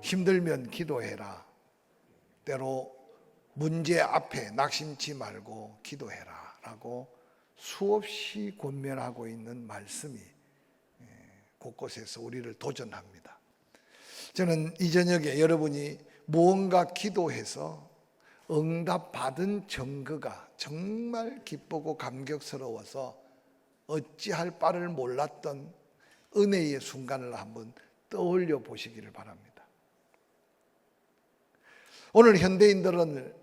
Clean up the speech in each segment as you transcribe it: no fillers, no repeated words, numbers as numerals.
힘들면 기도해라. 때로 문제 앞에 낙심치 말고 기도해라 라고 수없이 권면하고 있는 말씀이 곳곳에서 우리를 도전합니다. 저는 이 저녁에 여러분이 무언가 기도해서 응답받은 증거가 정말 기쁘고 감격스러워서 어찌할 바를 몰랐던 은혜의 순간을 한번 떠올려 보시기를 바랍니다. 오늘 현대인들은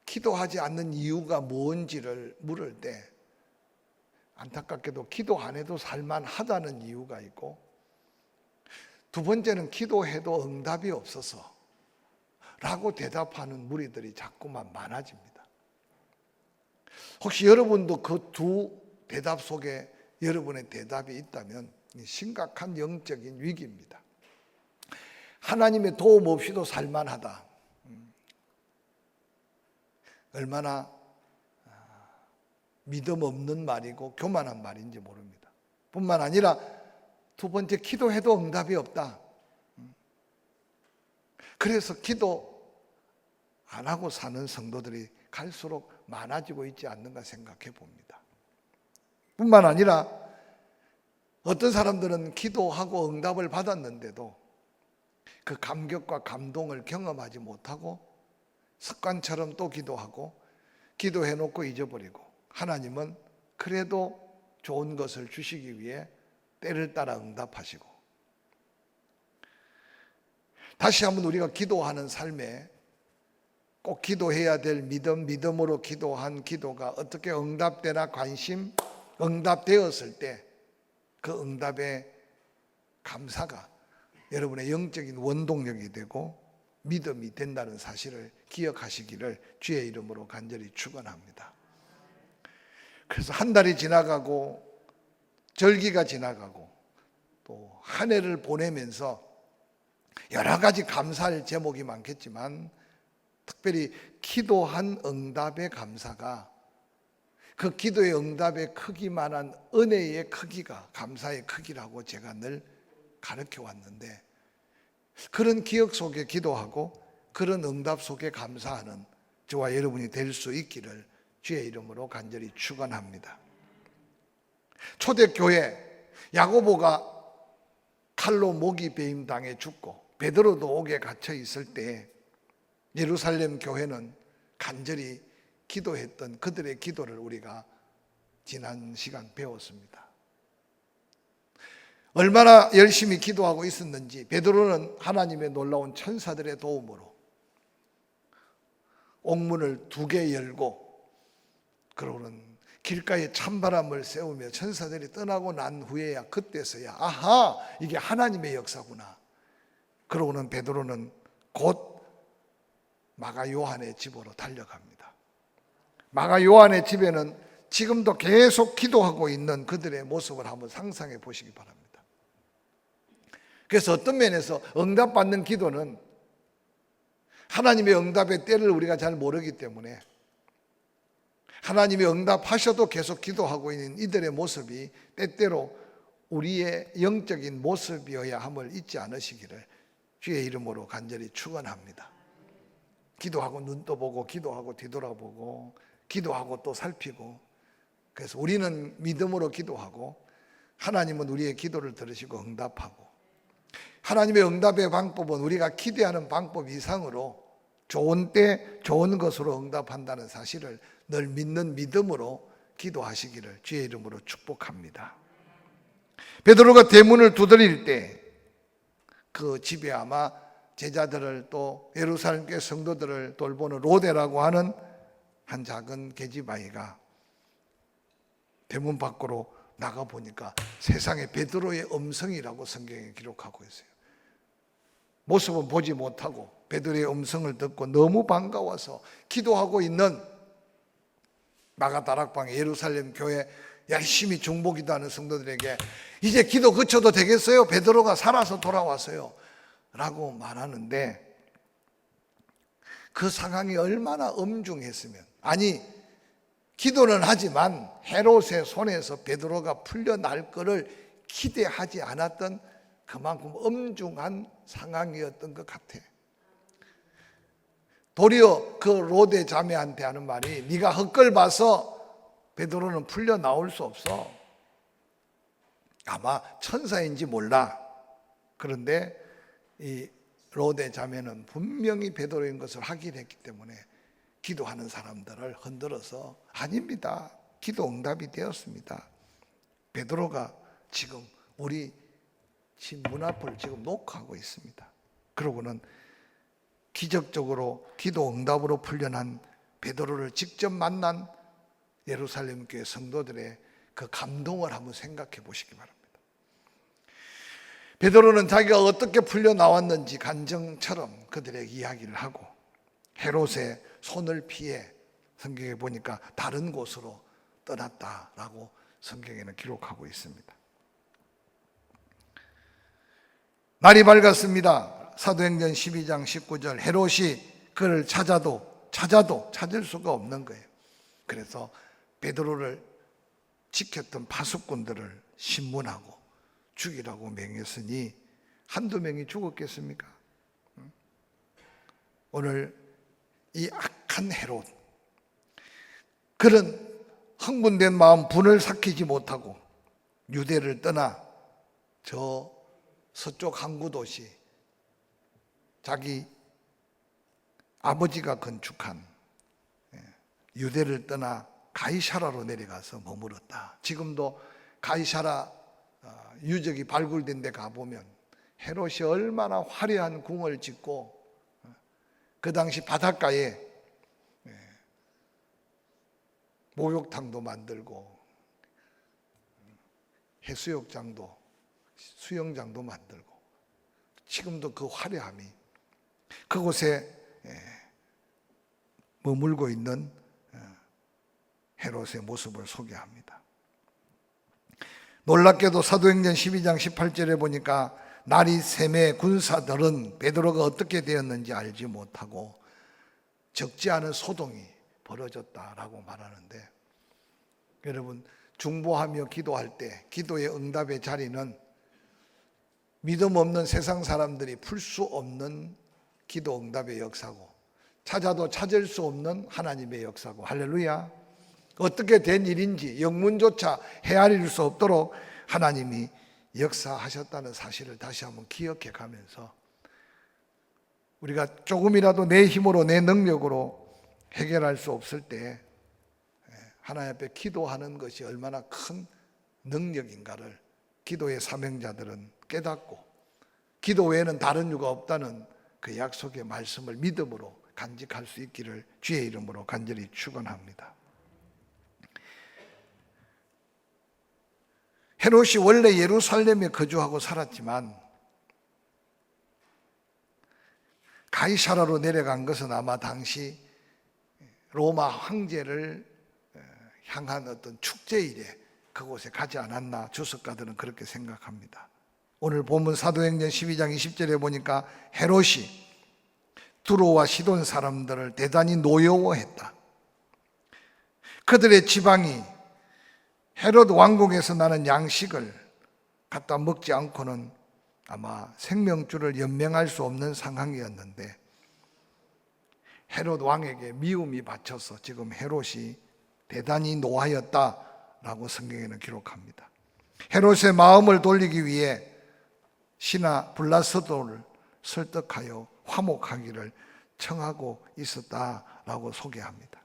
기도하지 않는 이유가 뭔지를 물을 때 안타깝게도 기도 안 해도 살만하다는 이유가 있고, 두 번째는 기도해도 응답이 없어서 라고 대답하는 무리들이 자꾸만 많아집니다. 혹시 여러분도 그 두 대답 속에 여러분의 대답이 있다면 심각한 영적인 위기입니다. 하나님의 도움 없이도 살만하다. 얼마나 믿음 없는 말이고 교만한 말인지 모릅니다. 뿐만 아니라 두 번째, 기도해도 응답이 없다. 그래서 기도 안 하고 사는 성도들이 갈수록 많아지고 있지 않는가 생각해 봅니다. 뿐만 아니라 어떤 사람들은 기도하고 응답을 받았는데도 그 감격과 감동을 경험하지 못하고 습관처럼 또 기도하고 기도해놓고 잊어버리고, 하나님은 그래도 좋은 것을 주시기 위해 때를 따라 응답하시고, 다시 한번 우리가 기도하는 삶에 꼭 기도해야 될 믿음으로 기도한 기도가 어떻게 응답되나 관심, 응답되었을 때 그 응답의 감사가 여러분의 영적인 원동력이 되고 믿음이 된다는 사실을 기억하시기를 주의 이름으로 간절히 축원합니다. 그래서 한 달이 지나가고 절기가 지나가고 또 한 해를 보내면서 여러 가지 감사할 제목이 많겠지만, 특별히 기도한 응답의 감사가 그 기도의 응답의 크기만한 은혜의 크기가 감사의 크기라고 제가 늘 가르쳐 왔는데, 그런 기억 속에 기도하고 그런 응답 속에 감사하는 저와 여러분이 될 수 있기를 주의 이름으로 간절히 축원합니다. 초대교회 야고보가 칼로 목이 베임 당해 죽고 베드로도 옥에 갇혀 있을 때 예루살렘 교회는 간절히 기도했던 그들의 기도를 우리가 지난 시간 배웠습니다. 얼마나 열심히 기도하고 있었는지, 베드로는 하나님의 놀라운 천사들의 도움으로 옥문을 2개 열고, 그러고는 길가에 찬바람을 쐬우며 천사들이 떠나고 난 후에야 그때서야 아하, 이게 하나님의 역사구나. 그러고는 베드로는 곧 마가 요한의 집으로 달려갑니다. 마가 요한의 집에는 지금도 계속 기도하고 있는 그들의 모습을 한번 상상해 보시기 바랍니다. 그래서 어떤 면에서 응답받는 기도는 하나님의 응답의 때를 우리가 잘 모르기 때문에 하나님이 응답하셔도 계속 기도하고 있는 이들의 모습이 때때로 우리의 영적인 모습이어야 함을 잊지 않으시기를 주의 이름으로 간절히 축원합니다. 기도하고 눈도 보고 기도하고 뒤돌아보고 기도하고 또 살피고, 그래서 우리는 믿음으로 기도하고 하나님은 우리의 기도를 들으시고 응답하고, 하나님의 응답의 방법은 우리가 기대하는 방법 이상으로 좋은 때 좋은 것으로 응답한다는 사실을 늘 믿는 믿음으로 기도하시기를 주의 이름으로 축복합니다. 베드로가 대문을 두드릴 때 그 집에 아마 제자들을 또 예루살렘 교회 성도들을 돌보는 로데라고 하는 한 작은 계집아이가 대문 밖으로 나가 보니까 세상에 베드로의 음성이라고 성경에 기록하고 있어요. 모습은 보지 못하고 베드로의 음성을 듣고 너무 반가워서 기도하고 있는 마가다락방 예루살렘 교회 열심히 중보기도하는 성도들에게 이제 기도 그쳐도 되겠어요? 베드로가 살아서 돌아왔어요 라고 말하는데, 그 상황이 얼마나 엄중했으면, 아니 기도는 하지만 헤롯의 손에서 베드로가 풀려날 것을 기대하지 않았던 그만큼 엄중한 상황이었던 것 같아. 도리어 그 로데 자매한테 하는 말이 네가 헛걸 봐서 베드로는 풀려 나올 수 없어. 아마 천사인지 몰라. 그런데 이 로데 자매는 분명히 베드로인 것을 확인했기 때문에 기도하는 사람들을 흔들어서 아닙니다. 기도 응답이 되었습니다. 베드로가 지금 우리 집 문 앞을 지금 녹화하고 있습니다. 그러고는 기적적으로 기도 응답으로 풀려난 베드로를 직접 만난 예루살렘 교회 성도들의 그 감동을 한번 생각해 보시기 바랍니다. 베드로는 자기가 어떻게 풀려 나왔는지 간증처럼 그들에게 이야기를 하고 헤롯의 손을 피해 성경에 보니까 다른 곳으로 떠났다라고 성경에는 기록하고 있습니다. 날이 밝았습니다. 사도행전 12장 19절 헤롯이 그를 찾아도 찾을 수가 없는 거예요. 그래서 베드로를 지켰던 파수꾼들을 신문하고 죽이라고 명했으니 한두 명이 죽었겠습니까? 오늘 이 악한 헤롯, 그런 흥분된 마음 분을 삭히지 못하고 유대를 떠나 저 서쪽 항구 도시 자기 아버지가 건축한 유대를 떠나 가이사라로 내려가서 머물었다. 지금도 가이사라 유적이 발굴된 데 가보면 헤롯이 얼마나 화려한 궁을 짓고 그 당시 바닷가에 목욕탕도 만들고 해수욕장도 수영장도 만들고 지금도 그 화려함이 그곳에 머물고 있는 헤롯의 모습을 소개합니다. 놀랍게도 사도행전 12장 18절에 보니까 날이 새매 군사들은 베드로가 어떻게 되었는지 알지 못하고 적지 않은 소동이 벌어졌다라고 말하는데, 여러분 중보하며 기도할 때 기도의 응답의 자리는 믿음 없는 세상 사람들이 풀 수 없는 기도 응답의 역사고 찾아도 찾을 수 없는 하나님의 역사고, 할렐루야. 어떻게 된 일인지 영문조차 헤아릴 수 없도록 하나님이 역사하셨다는 사실을 다시 한번 기억해 가면서 우리가 조금이라도 내 힘으로 내 능력으로 해결할 수 없을 때 하나님 앞에 기도하는 것이 얼마나 큰 능력인가를 기도의 사명자들은 깨닫고 기도 외에는 다른 이유가 없다는 그 약속의 말씀을 믿음으로 간직할 수 있기를 주의 이름으로 간절히 축원합니다. 헤롯이 원래 예루살렘에 거주하고 살았지만 가이사라로 내려간 것은 아마 당시 로마 황제를 향한 어떤 축제일에 그곳에 가지 않았나 주석가들은 그렇게 생각합니다. 오늘 본문 사도행전 12장 20절에 보니까 헤롯이 두로와 시돈 사람들을 대단히 노여워했다. 그들의 지방이 헤롯 왕국에서 나는 양식을 갖다 먹지 않고는 아마 생명줄을 연명할 수 없는 상황이었는데 헤롯 왕에게 미움이 받쳐서 지금 헤롯이 대단히 노하였다라고 성경에는 기록합니다. 헤롯의 마음을 돌리기 위해 신하 블라스도를 설득하여 화목하기를 청하고 있었다라고 소개합니다.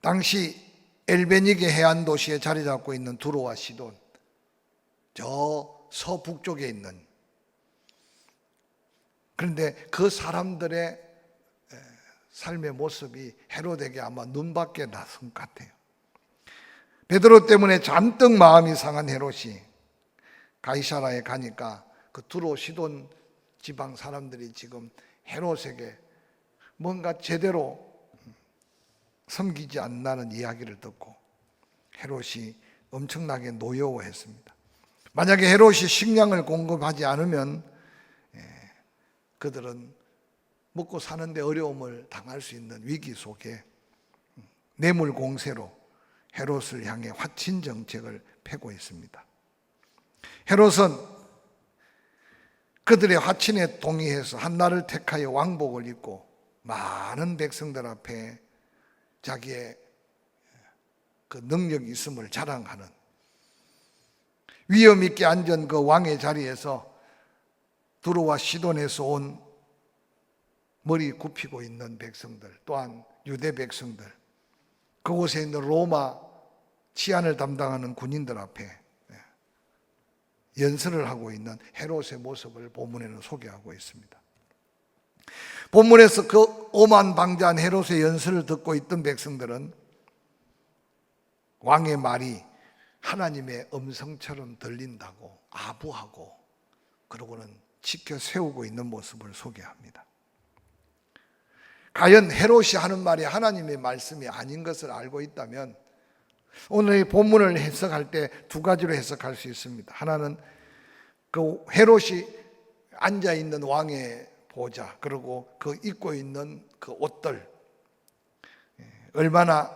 당시 엘베니게 해안 도시에 자리 잡고 있는 두로와 시돈, 저 서북쪽에 있는, 그런데 그 사람들의 삶의 모습이 헤롯에게 아마 눈밖에 나선 것 같아요. 베드로 때문에 잔뜩 마음이 상한 헤롯이 가이사라에 가니까 그 두로 시돈 지방 사람들이 지금 헤롯에게 뭔가 제대로 섬기지 않는다는 이야기를 듣고 헤롯이 엄청나게 노여워했습니다. 만약에 헤롯이 식량을 공급하지 않으면 그들은 먹고 사는데 어려움을 당할 수 있는 위기 속에 뇌물 공세로 헤롯을 향해 화친 정책을 펴고 있습니다. 헤롯은 그들의 화친에 동의해서 한날을 택하여 왕복을 입고 많은 백성들 앞에 자기의 그 능력이 있음을 자랑하는, 위엄 있게 앉은 그 왕의 자리에서 두로와 시돈에서 온 머리 굽히고 있는 백성들, 또한 유대 백성들, 그곳에 있는 로마 치안을 담당하는 군인들 앞에 연설을 하고 있는 헤롯의 모습을 본문에는 소개하고 있습니다. 본문에서 그 오만방자한 헤롯의 연설을 듣고 있던 백성들은 왕의 말이 하나님의 음성처럼 들린다고 아부하고, 그러고는 지켜 세우고 있는 모습을 소개합니다. 과연 헤롯이 하는 말이 하나님의 말씀이 아닌 것을 알고 있다면 오늘 이 본문을 해석할 때 두 가지로 해석할 수 있습니다. 하나는 그 헤롯이 앉아있는 왕의 보좌, 그리고 그 입고 있는 그 옷들, 얼마나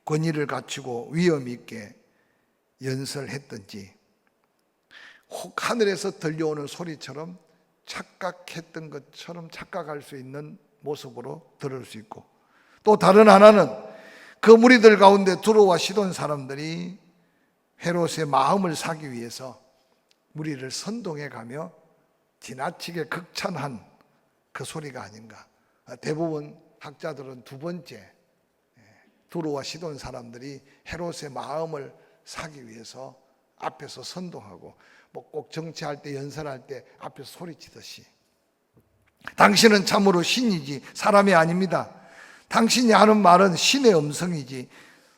권위를 갖추고 위엄 있게 연설했던지, 혹 하늘에서 들려오는 소리처럼 착각했던 것처럼 착각할 수 있는 모습으로 들을 수 있고, 또 다른 하나는 그 무리들 가운데 두로와 시돈 사람들이 헤롯의 마음을 사기 위해서 무리를 선동해 가며 지나치게 극찬한 그 소리가 아닌가. 대부분 학자들은 두 번째, 두로와 시돈 사람들이 헤롯의 마음을 사기 위해서 앞에서 선동하고, 뭐 꼭 정치할 때 연설할 때 앞에서 소리치듯이, 당신은 참으로 신이지 사람이 아닙니다. 당신이 하는 말은 신의 음성이지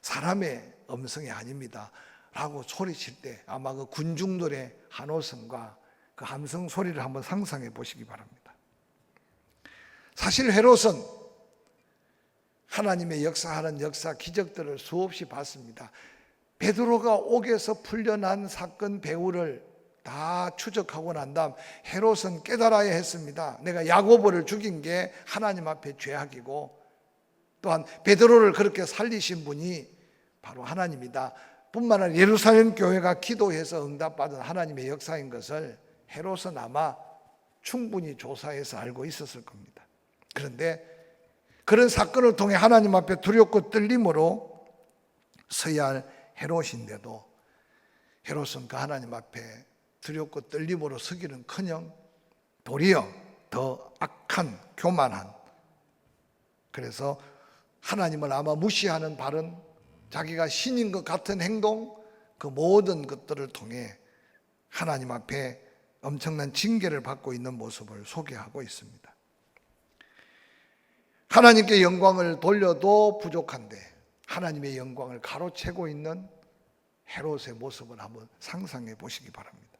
사람의 음성이 아닙니다 라고 소리칠 때 아마 그 군중들의 한호성과 그 함성 소리를 한번 상상해 보시기 바랍니다. 사실 헤롯은 하나님의 역사하는 역사 기적들을 수없이 봤습니다. 베드로가 옥에서 풀려난 사건 배후를 다 추적하고 난 다음 헤롯은 깨달아야 했습니다. 내가 야고보를 죽인 게 하나님 앞에 죄악이고, 또한 베드로를 그렇게 살리신 분이 바로 하나님이다. 뿐만 아니라 예루살렘 교회가 기도해서 응답받은 하나님의 역사인 것을 헤롯은 아마 충분히 조사해서 알고 있었을 겁니다. 그런데 그런 사건을 통해 하나님 앞에 두렵고 떨림으로 서야 할 헤롯인데도 헤롯은 그 하나님 앞에 두렵고 떨림으로 서기는커녕 도리어 더 악한, 교만한, 그래서 하나님을 아마 무시하는 발언, 자기가 신인 것 같은 행동, 그 모든 것들을 통해 하나님 앞에 엄청난 징계를 받고 있는 모습을 소개하고 있습니다. 하나님께 영광을 돌려도 부족한데 하나님의 영광을 가로채고 있는 헤롯의 모습을 한번 상상해 보시기 바랍니다.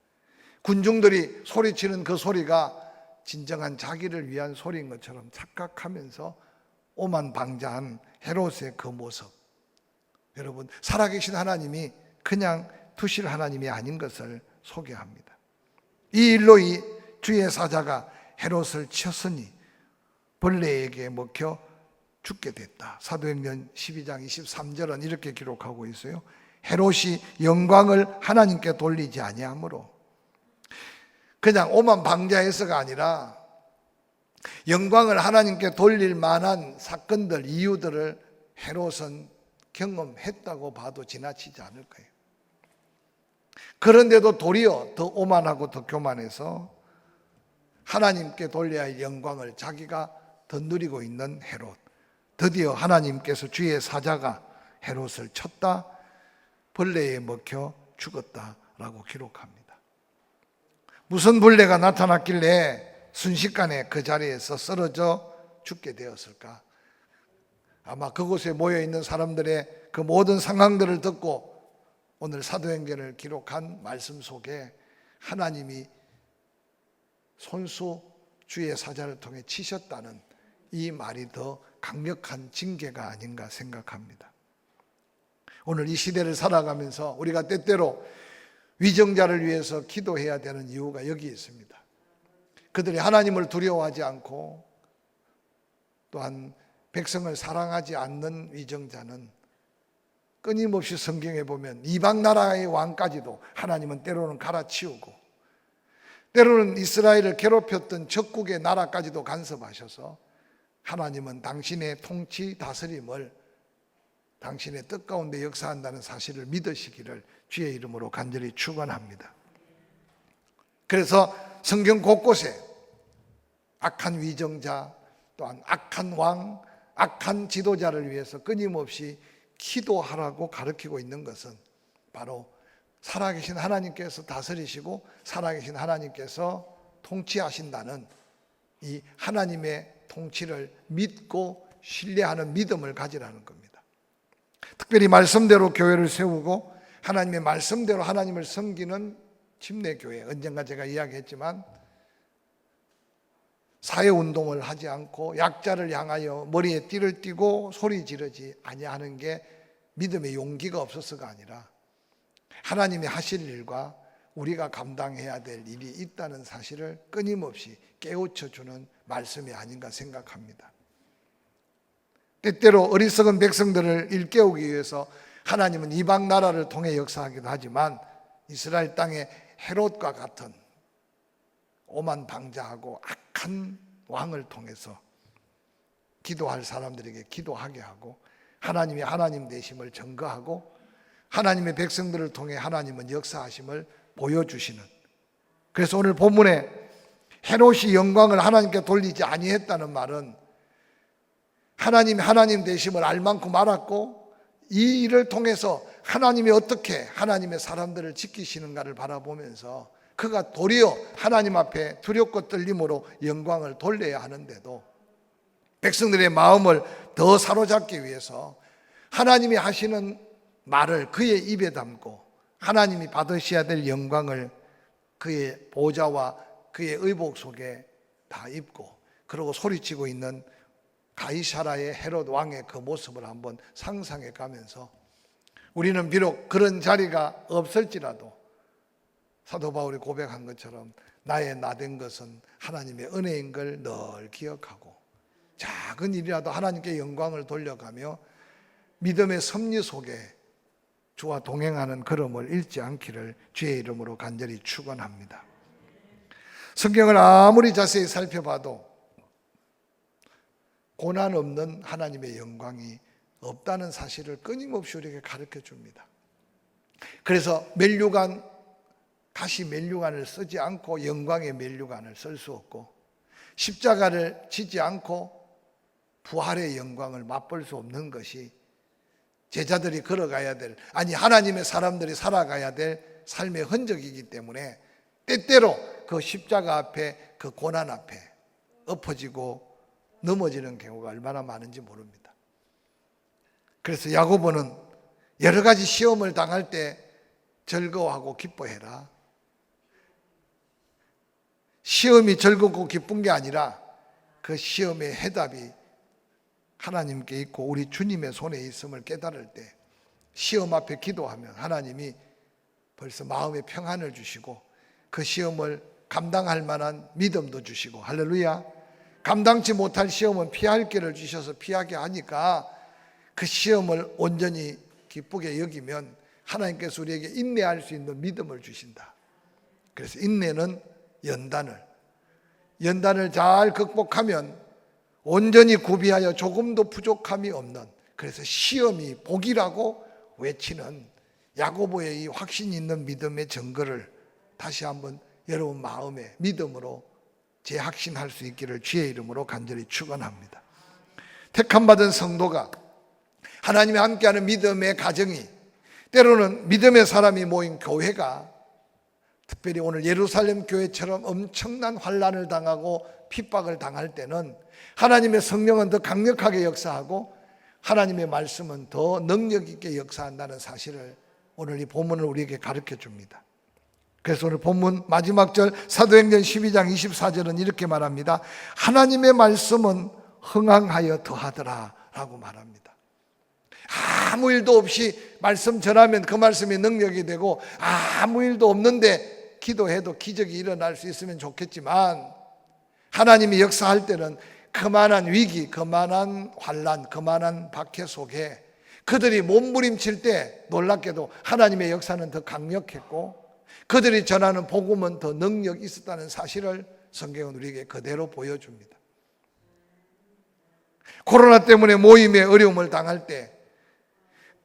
군중들이 소리치는 그 소리가 진정한 자기를 위한 소리인 것처럼 착각하면서 오만방자한 헤롯의 그 모습, 여러분, 살아계신 하나님이 그냥 두실 하나님이 아닌 것을 소개합니다. 이 일로 이 주의 사자가 헤롯을 쳤으니 벌레에게 먹혀 죽게 됐다. 사도행전 12장 23절은 이렇게 기록하고 있어요. 헤롯이 영광을 하나님께 돌리지 아니하므로. 그냥 오만방자해서가 아니라 영광을 하나님께 돌릴 만한 사건들, 이유들을 헤롯은 경험했다고 봐도 지나치지 않을 거예요. 그런데도 도리어 더 오만하고 더 교만해서 하나님께 돌려야 할 영광을 자기가 더 누리고 있는 헤롯. 드디어 하나님께서 주의 사자가 헤롯을 쳤다, 벌레에 먹혀 죽었다라고 기록합니다. 무슨 벌레가 나타났길래 순식간에 그 자리에서 쓰러져 죽게 되었을까? 아마 그곳에 모여있는 사람들의 그 모든 상황들을 듣고 오늘 사도행전을 기록한 말씀 속에 하나님이 손수 주의 사자를 통해 치셨다는 이 말이 더 강력한 징계가 아닌가 생각합니다. 오늘 이 시대를 살아가면서 우리가 때때로 위정자를 위해서 기도해야 되는 이유가 여기 있습니다. 그들이 하나님을 두려워하지 않고 또한 백성을 사랑하지 않는 위정자는 끊임없이 성경에 보면 이방 나라의 왕까지도 하나님은 때로는 갈아치우고, 때로는 이스라엘을 괴롭혔던 적국의 나라까지도 간섭하셔서 하나님은 당신의 통치 다스림을 당신의 뜻 가운데 역사한다는 사실을 믿으시기를 주의 이름으로 간절히 축원합니다. 그래서 성경 곳곳에 악한 위정자, 또한 악한 왕, 악한 지도자를 위해서 끊임없이 기도하라고 가르치고 있는 것은 바로 살아계신 하나님께서 다스리시고 살아계신 하나님께서 통치하신다는 이 하나님의 통치를 믿고 신뢰하는 믿음을 가지라는 겁니다. 특별히 말씀대로 교회를 세우고 하나님의 말씀대로 하나님을 섬기는 침례교회, 언젠가 제가 이야기했지만 사회운동을 하지 않고 약자를 향하여 머리에 띠를 띠고 소리 지르지 아니하는 게 믿음의 용기가 없어서가 아니라 하나님이 하실 일과 우리가 감당해야 될 일이 있다는 사실을 끊임없이 깨우쳐주는 말씀이 아닌가 생각합니다. 때때로 어리석은 백성들을 일깨우기 위해서 하나님은 이방 나라를 통해 역사하기도 하지만 이스라엘 땅에 헤롯과 같은 오만방자하고 악한 왕을 통해서 기도할 사람들에게 기도하게 하고 하나님이 하나님 되심을 증거하고 하나님의 백성들을 통해 하나님은 역사하심을 보여주시는, 그래서 오늘 본문에 헤롯이 영광을 하나님께 돌리지 아니했다는 말은 하나님이 하나님 되심을 알 만큼 알았고 이 일을 통해서 하나님이 어떻게 하나님의 사람들을 지키시는가를 바라보면서 그가 도리어 하나님 앞에 두렵고 떨림으로 영광을 돌려야 하는데도 백성들의 마음을 더 사로잡기 위해서 하나님이 하시는 말을 그의 입에 담고 하나님이 받으셔야 될 영광을 그의 보좌와 그의 의복 속에 다 입고 그러고 소리치고 있는 가이사라의 헤롯 왕의 그 모습을 한번 상상해 가면서 우리는 비록 그런 자리가 없을지라도 사도 바울이 고백한 것처럼 나의 나된 것은 하나님의 은혜인 걸 늘 기억하고 작은 일이라도 하나님께 영광을 돌려가며 믿음의 섭리 속에 주와 동행하는 걸음을 잃지 않기를 주의 이름으로 간절히 축원합니다. 성경을 아무리 자세히 살펴봐도 고난 없는 하나님의 영광이 없다는 사실을 끊임없이 우리에게 가르쳐 줍니다. 그래서 면류관, 다시 면류관을 쓰지 않고 영광의 면류관을 쓸 수 없고 십자가를 지지 않고 부활의 영광을 맛볼 수 없는 것이 제자들이 걸어가야 될, 아니 하나님의 사람들이 살아가야 될 삶의 흔적이기 때문에 때때로 그 십자가 앞에 그 고난 앞에 엎어지고 넘어지는 경우가 얼마나 많은지 모릅니다. 그래서 야고보는 여러 가지 시험을 당할 때 즐거워하고 기뻐해라. 시험이 즐겁고 기쁜 게 아니라 그 시험의 해답이 하나님께 있고 우리 주님의 손에 있음을 깨달을 때 시험 앞에 기도하면 하나님이 벌써 마음의 평안을 주시고 그 시험을 감당할 만한 믿음도 주시고, 할렐루야. 감당치 못할 시험은 피할 길을 주셔서 피하게 하니까 그 시험을 온전히 기쁘게 여기면 하나님께서 우리에게 인내할 수 있는 믿음을 주신다. 그래서 인내는 연단을 잘 극복하면 온전히 구비하여 조금도 부족함이 없는, 그래서 시험이 복이라고 외치는 야고보의 이 확신 있는 믿음의 증거를 다시 한번 여러분 마음에 믿음으로 재확신할 수 있기를 주의 이름으로 간절히 축원합니다. 택함받은 성도가 하나님이 함께하는 믿음의 가정이, 때로는 믿음의 사람이 모인 교회가, 특별히 오늘 예루살렘 교회처럼 엄청난 환난을 당하고 핍박을 당할 때는 하나님의 성령은 더 강력하게 역사하고 하나님의 말씀은 더 능력 있게 역사한다는 사실을 오늘 이 본문을 우리에게 가르쳐 줍니다. 그래서 오늘 본문 마지막 절 사도행전 12장 24절은 이렇게 말합니다. 하나님의 말씀은 흥황하여 더하더라 라고 말합니다. 아무 일도 없이 말씀 전하면 그 말씀이 능력이 되고 아무 일도 없는데 기도해도 기적이 일어날 수 있으면 좋겠지만 하나님이 역사할 때는 그만한 위기, 그만한 환난, 그만한 박해 속에 그들이 몸부림칠 때 놀랍게도 하나님의 역사는 더 강력했고 그들이 전하는 복음은 더 능력이 있었다는 사실을 성경은 우리에게 그대로 보여줍니다. 코로나 때문에 모임에 어려움을 당할 때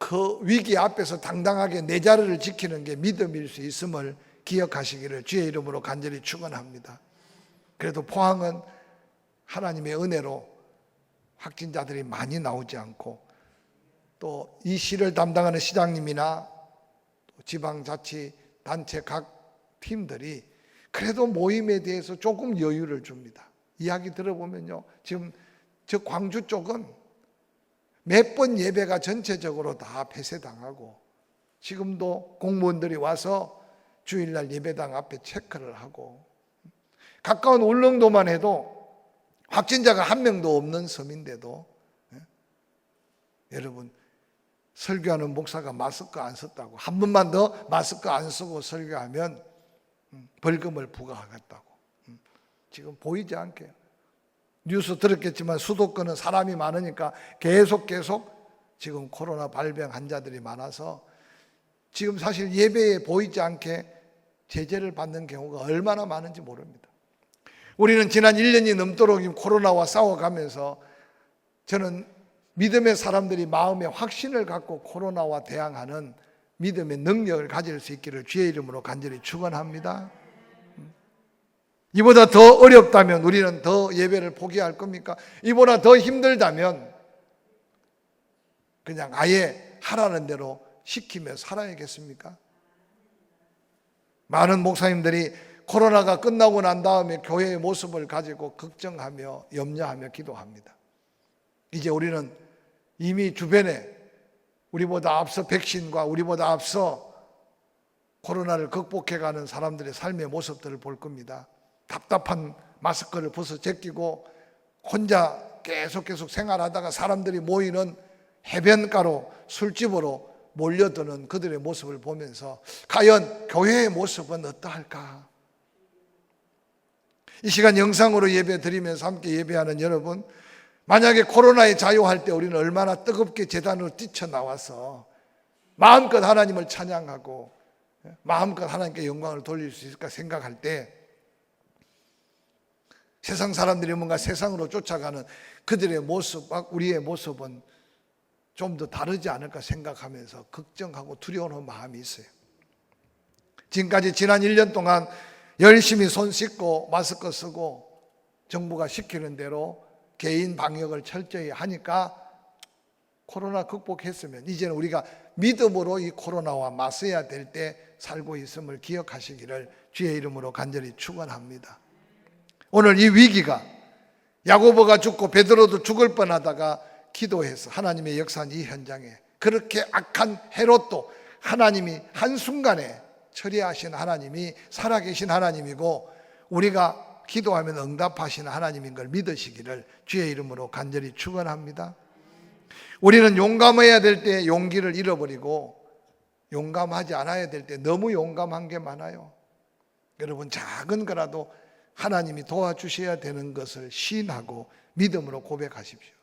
그 위기 앞에서 당당하게 내 자리를 지키는 게 믿음일 수 있음을 기억하시기를 주의 이름으로 간절히 축원합니다. 그래도 포항은 하나님의 은혜로 확진자들이 많이 나오지 않고 또 이 시를 담당하는 시장님이나 지방자치단체 각 팀들이 그래도 모임에 대해서 조금 여유를 줍니다. 이야기 들어보면요, 지금 저 광주 쪽은 몇 번 예배가 전체적으로 다 폐쇄당하고 지금도 공무원들이 와서 주일날 예배당 앞에 체크를 하고 가까운 울릉도만 해도 확진자가 한 명도 없는 섬인데도 여러분 설교하는 목사가 마스크 안 썼다고 한 번만 더 마스크 안 쓰고 설교하면 벌금을 부과하겠다고 지금 보이지 않게 뉴스 들었겠지만 수도권은 사람이 많으니까 계속 지금 코로나 발병 환자들이 많아서 지금 사실 예배에 보이지 않게 제재를 받는 경우가 얼마나 많은지 모릅니다. 우리는 지난 1년이 넘도록 코로나와 싸워가면서 저는 믿음의 사람들이 마음에 확신을 갖고 코로나와 대항하는 믿음의 능력을 가질 수 있기를 주의 이름으로 간절히 축원합니다. 이보다 더 어렵다면 우리는 더 예배를 포기할 겁니까? 이보다 더 힘들다면 그냥 아예 하라는 대로 시키며 살아야겠습니까? 많은 목사님들이 코로나가 끝나고 난 다음에 교회의 모습을 가지고 걱정하며 염려하며 기도합니다. 이제 우리는 이미 주변에 우리보다 앞서 백신과 우리보다 앞서 코로나를 극복해가는 사람들의 삶의 모습들을 볼 겁니다. 답답한 마스크를 벗어 제끼고 혼자 계속 생활하다가 사람들이 모이는 해변가로 술집으로 몰려드는 그들의 모습을 보면서 과연 교회의 모습은 어떠할까? 이 시간 영상으로 예배 드리면서 함께 예배하는 여러분, 만약에 코로나에 자유할 때 우리는 얼마나 뜨겁게 제단으로 뛰쳐나와서 마음껏 하나님을 찬양하고 마음껏 하나님께 영광을 돌릴 수 있을까 생각할 때 세상 사람들이 뭔가 세상으로 쫓아가는 그들의 모습과 우리의 모습은 좀 더 다르지 않을까 생각하면서 걱정하고 두려운 마음이 있어요. 지금까지 지난 1년 동안 열심히 손 씻고 마스크 쓰고 정부가 시키는 대로 개인 방역을 철저히 하니까 코로나 극복했으면 이제는 우리가 믿음으로 이 코로나와 맞서야 될 때 살고 있음을 기억하시기를 주의 이름으로 간절히 축원합니다. 오늘 이 위기가 야고보가 죽고 베드로도 죽을 뻔하다가 기도해서 하나님의 역사한 이 현장에 그렇게 악한 헤롯도 하나님이 한순간에 처리하신 하나님이 살아계신 하나님이고 우리가 기도하면 응답하시는 하나님인 걸 믿으시기를 주의 이름으로 간절히 축원합니다. 우리는 용감해야 될 때 용기를 잃어버리고 용감하지 않아야 될 때 너무 용감한 게 많아요. 여러분 작은 거라도 하나님이 도와주셔야 되는 것을 시인하고 믿음으로 고백하십시오.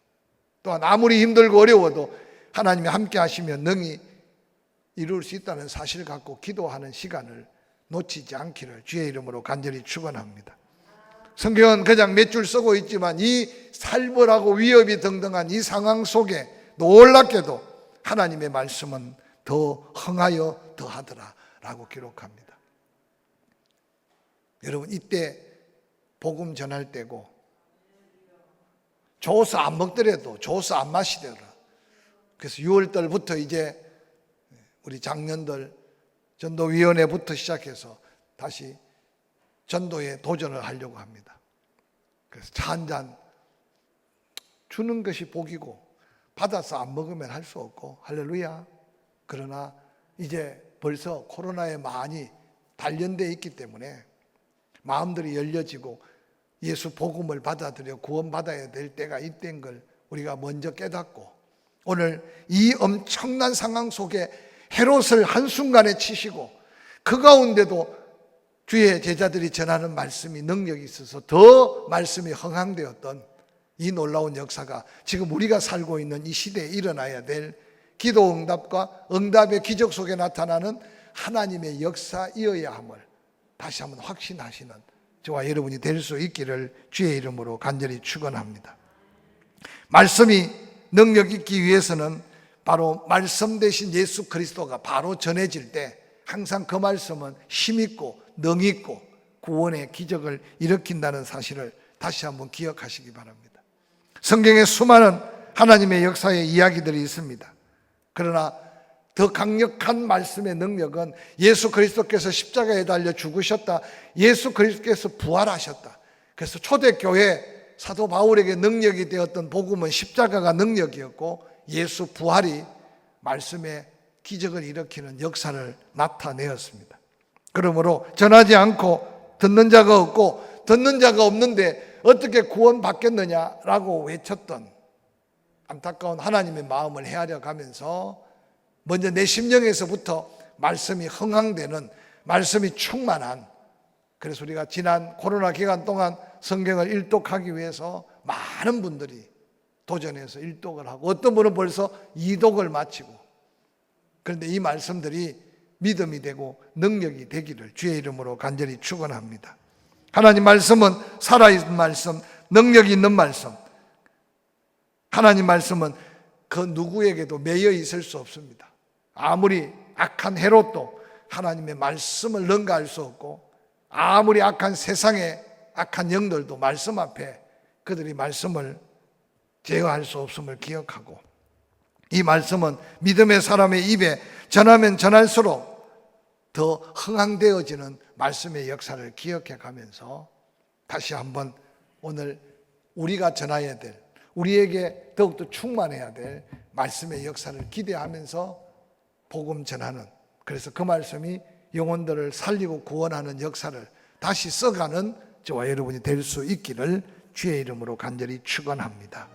또한 아무리 힘들고 어려워도 하나님이 함께 하시면 능히 이룰 수 있다는 사실을 갖고 기도하는 시간을 놓치지 않기를 주의 이름으로 간절히 축원합니다. 성경은 그냥 몇 줄 쓰고 있지만 이 살벌하고 위협이 등등한 이 상황 속에 놀랍게도 하나님의 말씀은 더 흥하여 더하더라 라고 기록합니다. 여러분 이때 복음 전할 때고 조수 안 먹더라도 조수 안 마시더라. 그래서 6월달부터 이제 우리 장년들 전도위원회부터 시작해서 다시 전도에 도전을 하려고 합니다. 그래서 차 한 잔 주는 것이 복이고 받아서 안 먹으면 할 수 없고 할렐루야. 그러나 이제 벌써 코로나에 많이 단련되어 있기 때문에 마음들이 열려지고 예수 복음을 받아들여 구원받아야 될 때가 이때인 걸 우리가 먼저 깨닫고 오늘 이 엄청난 상황 속에 헤롯을 한순간에 치시고 그 가운데도 주의 제자들이 전하는 말씀이 능력이 있어서 더 말씀이 흥황되었던 이 놀라운 역사가 지금 우리가 살고 있는 이 시대에 일어나야 될 기도 응답과 응답의 기적 속에 나타나는 하나님의 역사이어야 함을 다시 한번 확신하시는 저와 여러분이 될 수 있기를 주의 이름으로 간절히 축원합니다. 말씀이 능력 있기 위해서는 바로 말씀 대신 예수 그리스도가 바로 전해질 때 항상 그 말씀은 힘있고 능있고 구원의 기적을 일으킨다는 사실을 다시 한번 기억하시기 바랍니다. 성경에 수많은 하나님의 역사의 이야기들이 있습니다. 그러나 더 강력한 말씀의 능력은 예수 그리스도께서 십자가에 달려 죽으셨다, 예수 그리스도께서 부활하셨다. 그래서 초대교회 사도 바울에게 능력이 되었던 복음은 십자가가 능력이었고 예수 부활이 말씀의 기적을 일으키는 역사를 나타내었습니다. 그러므로 전하지 않고 듣는 자가 없고 듣는 자가 없는데 어떻게 구원받겠느냐라고 외쳤던 안타까운 하나님의 마음을 헤아려 가면서 먼저 내 심령에서부터 말씀이 흥황되는, 말씀이 충만한, 그래서 우리가 지난 코로나 기간 동안 성경을 일독하기 위해서 많은 분들이 도전해서 일독을 하고 어떤 분은 벌써 이독을 마치고, 그런데 이 말씀들이 믿음이 되고 능력이 되기를 주의 이름으로 간절히 축원합니다. 하나님 말씀은 살아있는 말씀, 능력이 있는 말씀. 하나님 말씀은 그 누구에게도 매여 있을 수 없습니다. 아무리 악한 헤롯도 하나님의 말씀을 능가할 수 없고, 아무리 악한 세상의 악한 영들도 말씀 앞에 그들이 말씀을 제어할 수 없음을 기억하고, 이 말씀은 믿음의 사람의 입에 전하면 전할수록 더 흥황되어지는 말씀의 역사를 기억해 가면서 다시 한번 오늘 우리가 전해야 될, 우리에게 더욱더 충만해야 될 말씀의 역사를 기대하면서 복음 전하는, 그래서 그 말씀이 영혼들을 살리고 구원하는 역사를 다시 써가는 저와 여러분이 될 수 있기를 주의 이름으로 간절히 축원합니다.